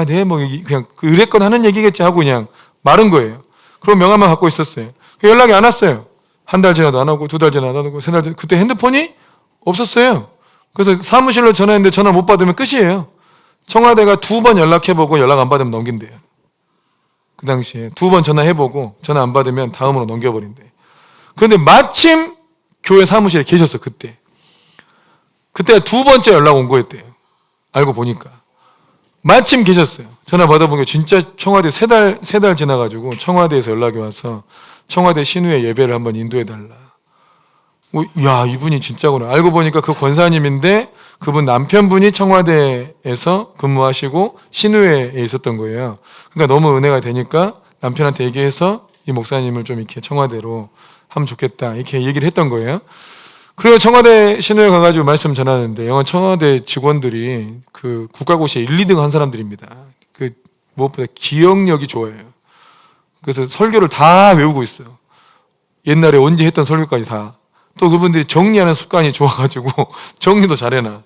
[SPEAKER 1] 네, 그냥 의뢰권 하는 얘기겠지 하고 그냥 마른 거예요. 그럼 명함만 갖고 있었어요. 연락이 안 왔어요. 한 달 지나도 안 오고, 2달 지나도 안 오고, 3달 지나도. 그때 핸드폰이 없었어요. 그래서 사무실로 전화했는데 전화 못 받으면 끝이에요. 청와대가 2번 연락해보고 연락 안 받으면 넘긴대요. 그 당시에 2번 전화해보고 전화 안 받으면 다음으로 넘겨버린대. 그런데 마침 교회 사무실에 계셨어, 그때. 그때가 2번째 연락 온 거였대요. 알고 보니까. 마침 계셨어요. 전화 받아보니까 진짜 청와대 3달 지나가지고 청와대에서 연락이 와서 청와대 신우회 예배를 한번 인도해달라. 야, 이분이 진짜구나. 알고 보니까 그 권사님인데 그분 남편분이 청와대에서 근무하시고 신우회에 있었던 거예요. 그러니까 너무 은혜가 되니까 남편한테 얘기해서 이 목사님을 좀 이렇게 청와대로 하면 좋겠다. 이렇게 얘기를 했던 거예요. 그리고 청와대 신우회 가가지고 말씀 전하는데 영화 청와대 직원들이 그 국가고시에 1, 2등 한 사람들입니다. 그 무엇보다 기억력이 좋아요. 그래서 설교를 다 외우고 있어요. 옛날에 언제 했던 설교까지 다. 또 그분들이 정리하는 습관이 좋아가지고 정리도 잘해놔.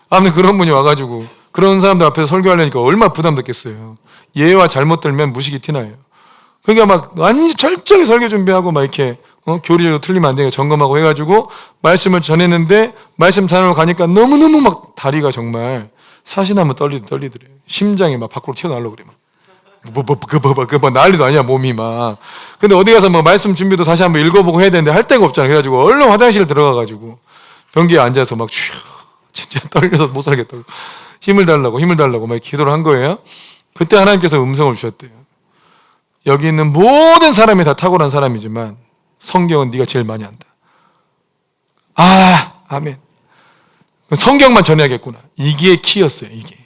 [SPEAKER 1] 아무튼 그런 분이 와가지고 그런 사람들 앞에서 설교하려니까 얼마나 부담됐겠어요. 예와 잘못 들면 무식이 티나요. 그러니까 막 완전 철저히 설교 준비하고 막 이렇게 교리로 틀리면 안 되니까 점검하고 해가지고 말씀을 전했는데 말씀 전하러 가니까 너무너무 막 다리가 정말 사시나무 떨리더래요. 심장이 막 밖으로 튀어나오려고 그래. 막 난리도 아니야, 몸이 막. 근데 어디 가서 뭐 말씀 준비도 다시 한번 읽어보고 해야 되는데 할 데가 없잖아. 그래가지고 얼른 화장실 들어가가지고 변기에 앉아서 막 진짜 떨려서 못 살겠다고. 힘을 달라고 막 기도를 한 거예요. 그때 하나님께서 음성을 주셨대요. 여기 있는 모든 사람이 다 탁월한 사람이지만 성경은 네가 제일 많이 안다. 아멘. 성경만 전해야겠구나. 이게 키였어요, 이게.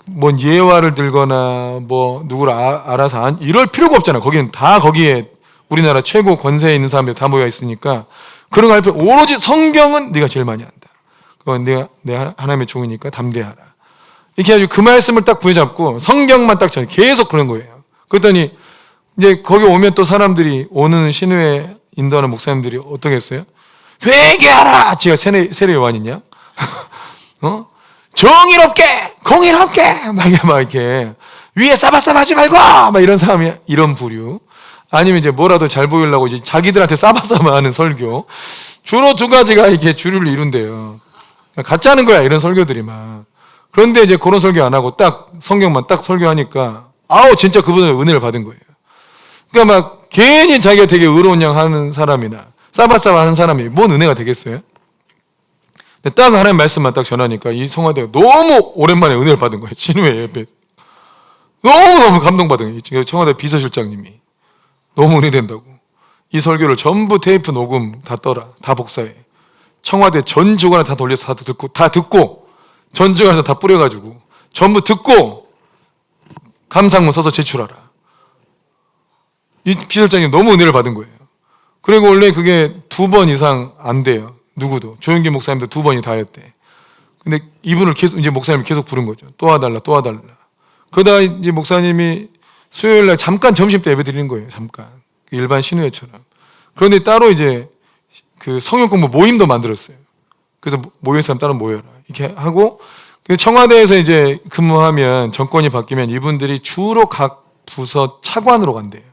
[SPEAKER 1] 뭔 예화를 들거나 누구를 알아서 이럴 필요가 없잖아. 거기는 다 거기에 우리나라 최고 권세에 있는 사람들이 다 모여 있으니까 그런 거 할 필요 오로지 성경은 네가 제일 많이 안다. 그건 내가 하나님의 종이니까 담대하라. 이렇게 해가지고 그 말씀을 딱 부여잡고 성경만 딱 전해 계속 그런 거예요. 그랬더니 이제 거기 오면 또 사람들이 오는 신우회 인도하는 목사님들이 어떻게 했어요? 회개하라! 제가 세례 요한이냐? 정의롭게! 공의롭게! 막 이렇게 위에 싸바싸바하지 말고! 막 이런 사람이 이런 부류. 아니면 이제 뭐라도 잘 보이려고 이제 자기들한테 싸바싸바하는 설교. 주로 2가지가 이게 주류를 이룬대요. 가짜는 거야, 이런 설교들이 막. 그런데 이제 그런 설교 안 하고 딱 성경만 딱 설교하니까 진짜 그분은 은혜를 받은 거예요. 그러니까 막 괜히 자기가 되게 의로운 양 하는 사람이나 싸바싸바 하는 사람이 뭔 은혜가 되겠어요? 근데 딱 하나님 말씀만 딱 전하니까 이 성화대가 너무 오랜만에 은혜를 받은 거예요. 신우회 예배. 너무너무 감동받은 거예요. 청와대 비서실장님이. 너무 은혜된다고. 이 설교를 전부 테이프 녹음 다 떠라. 다 복사해. 청와대 전 직원한테 다 돌려서 다 듣고 전 직원한테 다 뿌려가지고 전부 듣고 감상문 써서 제출하라. 이 비서실장님 너무 은혜를 받은 거예요. 그리고 원래 그게 2번 이상 안 돼요. 누구도. 조영기 목사님도 2번이 다 했대. 근데 이분을 계속, 이제 목사님이 계속 부른 거죠. 또 와달라. 그러다가 이제 목사님이 수요일 날 잠깐 점심 때 예배 드리는 거예요. 잠깐. 일반 신우회처럼. 그런데 따로 이제 그 성경 공부 모임도 만들었어요. 그래서 모일 사람 따로 모여라. 이렇게 하고, 청와대에서 이제 근무하면 정권이 바뀌면 이분들이 주로 각 부서 차관으로 간대요.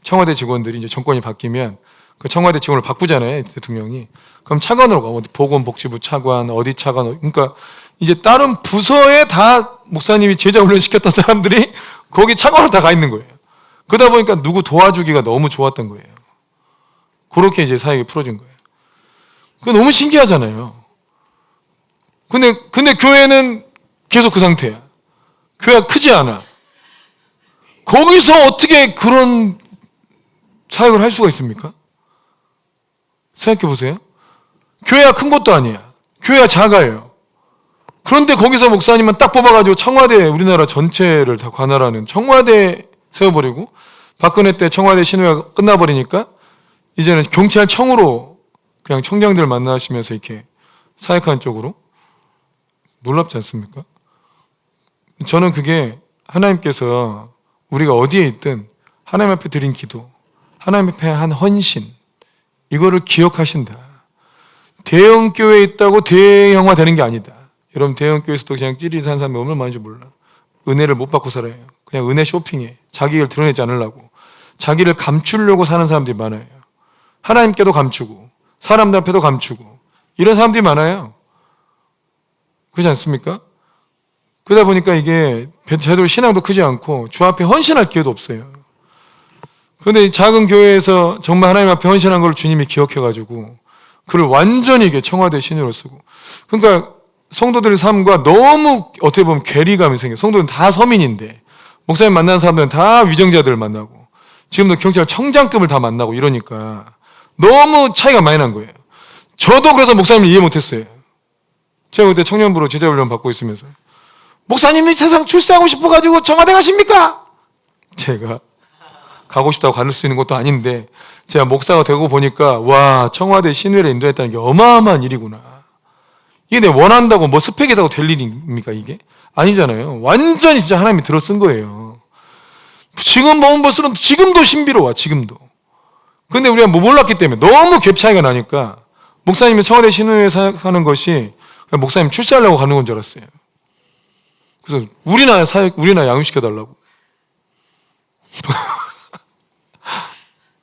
[SPEAKER 1] 청와대 직원들이 이제 정권이 바뀌면 그 청와대 직원을 바꾸잖아요, 대통령이. 그럼 차관으로 가. 보건복지부 차관, 어디 차관. 그러니까 이제 다른 부서에 다 목사님이 제자 훈련시켰던 사람들이 거기 차관으로 다 가 있는 거예요. 그러다 보니까 누구 도와주기가 너무 좋았던 거예요. 그렇게 이제 사역이 풀어진 거예요. 그거 너무 신기하잖아요. 근데 교회는 계속 그 상태야. 교회가 크지 않아. 거기서 어떻게 그런 사역을 할 수가 있습니까? 생각해 보세요. 교회가 큰 것도 아니야. 교회가 작아요. 그런데 거기서 목사님만 딱 뽑아가지고 청와대, 우리나라 전체를 다 관할하는 청와대 세워버리고, 박근혜 때 청와대 신우회가 끝나버리니까 이제는 경찰청으로 그냥 청장들 만나시면서 이렇게 사역하는 쪽으로. 놀랍지 않습니까? 저는 그게 하나님께서 우리가 어디에 있든 하나님 앞에 드린 기도, 하나님 앞에 한 헌신, 이거를 기억하신다. 대형 교회에 있다고 대형화 되는 게 아니다. 여러분, 대형 교회에서도 그냥 찌릿 사는 사람이 얼마나 많은지 몰라. 은혜를 못 받고 살아요. 그냥 은혜 쇼핑해. 자기를 드러내지 않으려고. 자기를 감추려고 사는 사람들이 많아요. 하나님께도 감추고 사람들 앞에도 감추고 이런 사람들이 많아요. 그렇지 않습니까? 그러다 보니까 이게 제대로 신앙도 크지 않고 주 앞에 헌신할 기회도 없어요. 그런데 이 작은 교회에서 정말 하나님 앞에 헌신한 걸 주님이 기억해가지고 그를 완전히 이게 청와대 신으로 쓰고, 그러니까 성도들의 삶과 너무 어떻게 보면 괴리감이 생겨요. 성도는 다 서민인데 목사님 만나는 사람들은 다 위정자들을 만나고 지금도 경찰청장급을 다 만나고 이러니까 너무 차이가 많이 난 거예요. 저도 그래서 목사님을 이해 못했어요. 제가 그때 청년부로 제자훈련 받고 있으면서 목사님이 세상 출세하고 싶어가지고 청와대 가십니까? 제가 가고 싶다고 갈 수 있는 것도 아닌데 제가 목사가 되고 보니까 와, 청와대 신회를 인도했다는 게 어마어마한 일이구나. 이게 내가 원한다고 뭐 스펙이라고 될 일입니까 이게? 아니잖아요. 완전히 진짜 하나님이 들어 쓴 거예요. 지금 보면 볼수록 지금도 신비로워. 지금도. 근데 우리가 뭐 몰랐기 때문에 너무 갭 차이가 나니까 목사님이 청와대 신회에 사는 것이 목사님 출세하려고 가는 건 줄 알았어요. 그래서 우리나 양육시켜달라고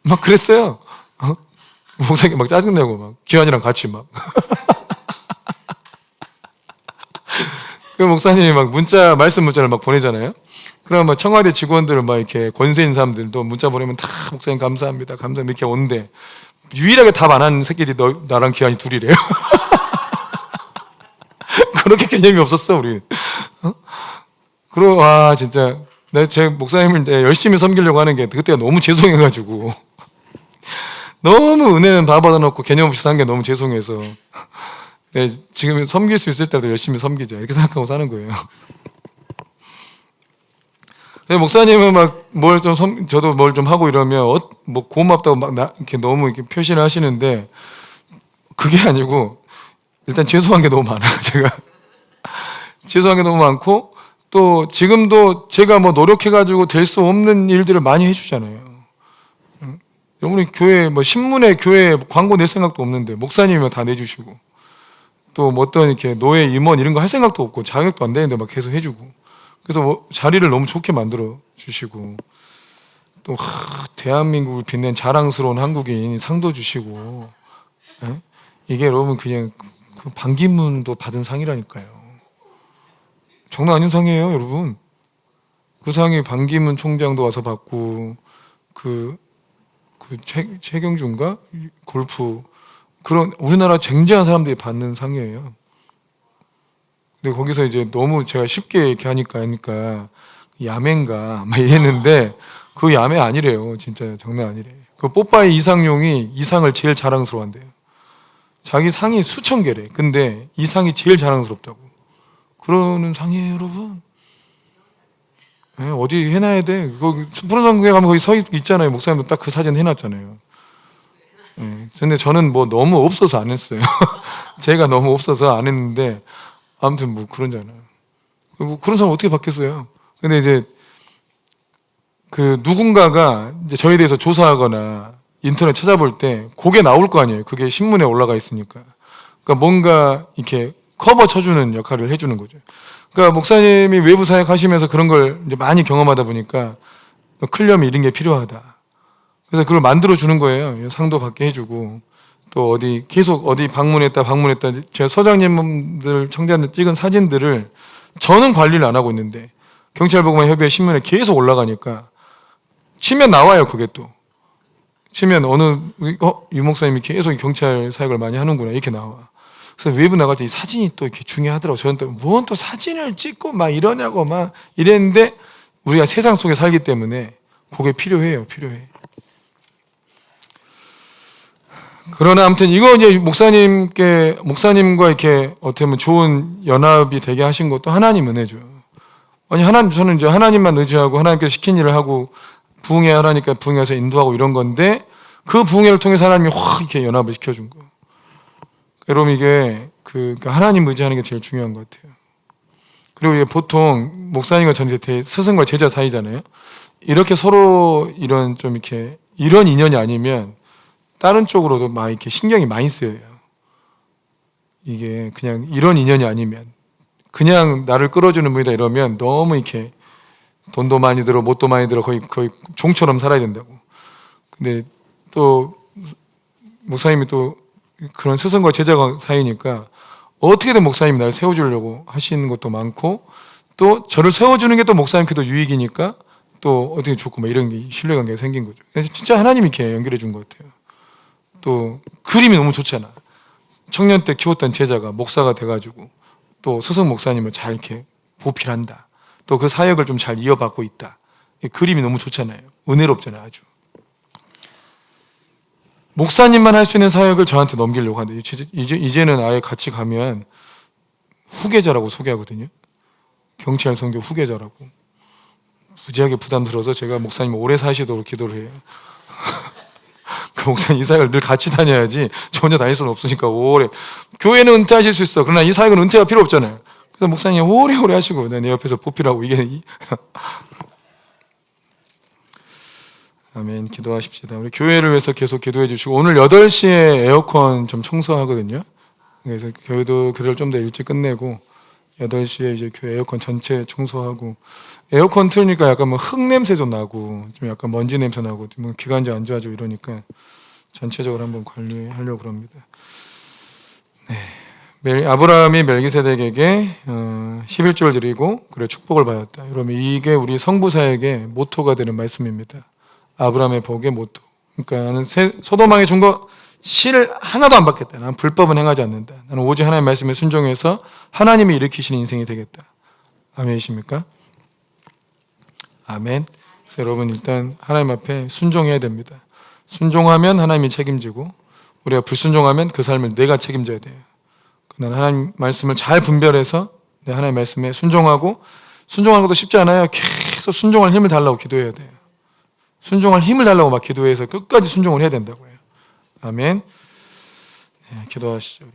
[SPEAKER 1] 막 그랬어요. 목사님 막 짜증내고 막 기환이랑 같이 막 그 목사님이 막 말씀 문자를 막 보내잖아요. 그러면 막 청와대 직원들 막 이렇게 권세인 사람들도 문자 보내면 다 목사님 감사합니다 이렇게 오는데 유일하게 답 안 하는 새끼들이 나랑 기환이 둘이래요. 그렇게 개념이 없었어 우리. 그리고 와, 진짜 제 목사님을 열심히 섬기려고 하는 게 그때가 너무 죄송해가지고 너무 은혜는 다 받아놓고 개념 없이 산 게 너무 죄송해서 지금 섬길 수 있을 때도 열심히 섬기자 이렇게 생각하고 사는 거예요. 목사님은 막 저도 뭘 좀 하고 이러면 뭐 고맙다고 막 이렇게 너무 이렇게 표시를 하시는데 그게 아니고 일단 죄송한 게 너무 많아요. 제가 죄송한 게 너무 많고 또 지금도 제가 뭐 노력해가지고 될 수 없는 일들을 많이 해주잖아요. 우리 교회 뭐 신문에 교회 광고 낼 생각도 없는데 목사님이 다 내주시고 또 뭐 어떤 이렇게 노예 임원 이런 거 할 생각도 없고 자격도 안 되는데 막 계속 해주고 그래서 뭐 자리를 너무 좋게 만들어 주시고 또 대한민국을 빛낸 자랑스러운 한국인 상도 주시고 이게 여러분 그냥 그 반기문도 받은 상이라니까요. 장난 아닌 상이에요, 여러분. 그 상이 반기문 총장도 와서 받고 최경준가 골프 그런 우리나라 쟁쟁한 사람들이 받는 상이에요. 근데 거기서 이제 너무 제가 쉽게 이렇게 하니까 야매인가 막 이랬는데 그 야매 아니래요. 진짜 장난 아니래. 그 뽀빠이 이상용이 이 상을 제일 자랑스러워한대요. 자기 상이 수천 개래. 근데 이 상이 제일 자랑스럽다고. 그러는 상이에요, 여러분. 네, 어디 해놔야 돼. 거기 푸른상국에 가면 거기 서 있잖아요. 목사님도 딱 그 사진 해놨잖아요. 네, 근데 저는 뭐 너무 없어서 안 했어요. 제가 너무 없어서 안 했는데 아무튼 뭐 그런잖아요. 뭐 그런 사람 어떻게 받겠어요. 근데 이제 그 누군가가 이제 저에 대해서 조사하거나 인터넷 찾아볼 때 그게 나올 거 아니에요. 그게 신문에 올라가 있으니까. 그러니까 뭔가 이렇게 커버 쳐주는 역할을 해주는 거죠. 그러니까 목사님이 외부 사역 하시면서 그런 걸 이제 많이 경험하다 보니까 클리엄이 이런 게 필요하다. 그래서 그걸 만들어 주는 거예요. 상도 받게 해주고 또 계속 어디 방문했다. 제가 서장님들 청자들 찍은 사진들을 저는 관리를 안 하고 있는데 경찰보건협의회 신문에 계속 올라가니까 치면 나와요. 그게 또 치면 유 목사님이 계속 경찰 사역을 많이 하는구나 이렇게 나와. 그래서 외부 나갈 때 이 사진이 또 이렇게 중요하더라고. 저는 또 뭔 또 사진을 찍고 막 이러냐고 막 이랬는데 우리가 세상 속에 살기 때문에 그게 필요해. 그러나 아무튼 이거 이제 목사님과 이렇게 어떻게 보면 좋은 연합이 되게 하신 것도 하나님 은혜죠. 아니 저는 이제 하나님만 의지하고 하나님께서 시킨 일을 하고 부흥해야 하라니까 부흥해서 인도하고 이런 건데 그 부흥회를 통해서 하나님이 확 이렇게 연합을 시켜준 거. 여러분 이게 그러니까 하나님 의지하는 게 제일 중요한 것 같아요. 그리고 이게 보통 목사님과 스승과 제자 사이잖아요. 이렇게 서로 이런 좀 이렇게 이런 인연이 아니면 다른 쪽으로도 막 이렇게 신경이 많이 쓰여요. 이게 그냥 이런 인연이 아니면 그냥 나를 끌어주는 분이다 이러면 너무 이렇게 돈도 많이 들어 못도 많이 들어 거의 종처럼 살아야 된다고. 근데 또 목사님이 또 그런 스승과 제자가 사이니까 어떻게든 목사님이 나를 세워주려고 하시는 것도 많고 또 저를 세워주는 게 또 목사님께도 유익이니까 또 어떻게 좋고 막 이런 게 신뢰관계가 생긴 거죠. 진짜 하나님이 이렇게 연결해 준 것 같아요. 또 그림이 너무 좋잖아. 청년 때 키웠던 제자가 목사가 돼가지고 또 스승 목사님을 잘 이렇게 보필한다. 또 그 사역을 좀 잘 이어받고 있다. 그림이 너무 좋잖아요. 은혜롭잖아요, 아주. 목사님만 할 수 있는 사역을 저한테 넘기려고 하는데 이제는 아예 같이 가면 후계자라고 소개하거든요. 경찰 선교 후계자라고. 무지하게 부담스러워서 제가 목사님 오래 사시도록 기도를 해요. 그 목사님 이 사역을 늘 같이 다녀야지 저 혼자 다닐 수는 없으니까 오래. 교회는 은퇴하실 수 있어. 그러나 이 사역은 은퇴가 필요 없잖아요. 그래서 목사님 오래오래 하시고 내 옆에서 보필하고 이게 아멘. 기도하십시다. 우리 교회를 위해서 계속 기도해 주시고 오늘 8시에 에어컨 좀 청소하거든요. 그래서 교회도 그대로 좀 더 일찍 끝내고 8시에 이제 교회 에어컨 전체 청소하고 에어컨 틀니까 약간 뭐 흙 냄새 좀 나고 좀 약간 먼지 냄새 나고 좀 기관지 안 좋아지고 이러니까 전체적으로 한번 관리하려고 그럽니다. 네. 아브라함이 멜기세덱에게 11조를 드리고 그래 축복을 받았다. 그러면 이게 우리 성부사에게 모토가 되는 말씀입니다. 아브라함의 복의 모토. 그러니까 나는 소돔왕에 준 거 실 하나도 안 받겠다. 나는 불법은 행하지 않는다. 나는 오직 하나님의 말씀에 순종해서 하나님이 일으키시는 인생이 되겠다. 아멘이십니까? 아멘. 그래서 여러분 일단 하나님 앞에 순종해야 됩니다. 순종하면 하나님이 책임지고 우리가 불순종하면 그 삶을 내가 책임져야 돼요. 나는 하나님 말씀을 잘 분별해서 내 하나님 말씀에 순종하고 순종하는 것도 쉽지 않아요. 계속 순종할 힘을 달라고 기도해야 돼요. 순종할 힘을 달라고 막 기도해서 끝까지 순종을 해야 된다고요. 아멘. 네, 기도하시죠. 우리.